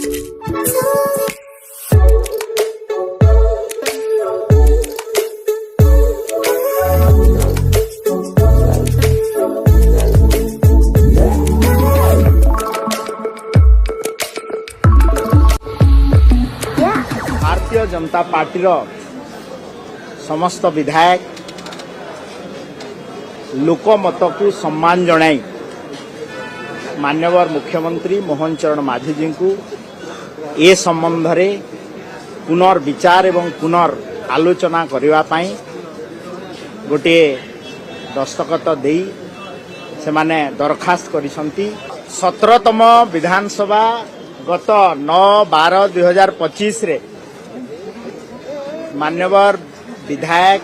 Bharatiya Janata party समस्त विधायक लोकमत को सम्मान जनाई माननीय मुख्यमंत्री मोहन चरण माझी जी को ए संबंध में पुनर्विचार एवं पुनर्आलोचना करने गोटे दस्तखत दे से माने दरखास्त करिसंती 17तम विधानसभा गत 9/12/2025 रे मान्यवर विधायक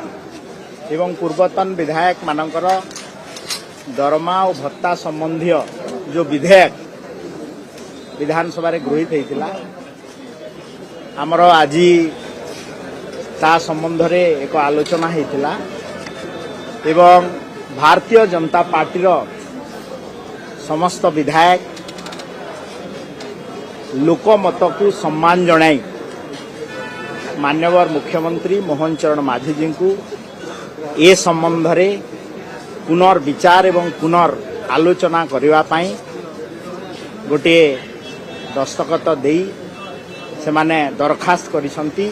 एवं पूर्वतन विधायक मानकर दरमा और भत्ता संबंधी जो विधेयक विधानसभा रे गृहीत होता आमर आज ता संबंध रे एक आलोचना होता एवं भारतीय जनता पार्टी समस्त विधायक लोकमत को सम्मान जनाई माननीय मुख्यमंत्री मोहन चरण माझी जी को ए संबंध में पुनर्विचार एवं पुनर्आलोचना करने गोटे दस्तखत दे से माने दरखास्त करिसंती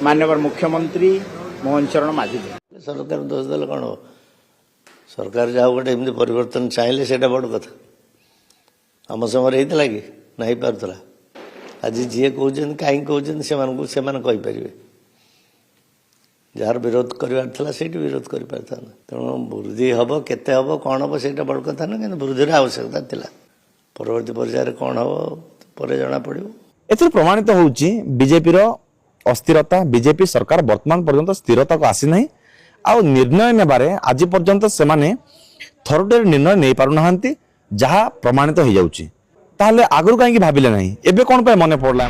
माननीय मुख्यमंत्री मोहन चरण माझी जी। सरकार दोष देले कौन हो सरकार जहाँ गोटे एमती परिवर्तन चाहिए से बड़ कथा आम समय होता कि नहीं पार्ला आज जी कहते कहीं कहते से कहीपर जार विरोध करार से विरोध कर तेणु वृद्धि हम केते हम कौन हम से बड़ कथा ना कि वृद्धि आवश्यकता था परवर्ती पर्यायर कौन हम पर जना पड़ो। एथि प्रमाणित होउची बीजेपी अस्थिरता बीजेपी सरकार वर्तमान पर्यंत स्थिरता को आसी नहीं आ निर्णय नेबारे आज पर्यंत से माने थरटे निर्णय नहीं पारु नाहंती जहाँ प्रमाणित हो जाउची ताहले आगरु काहे भाबिले नहीं एबे कोन पे मने पड़ला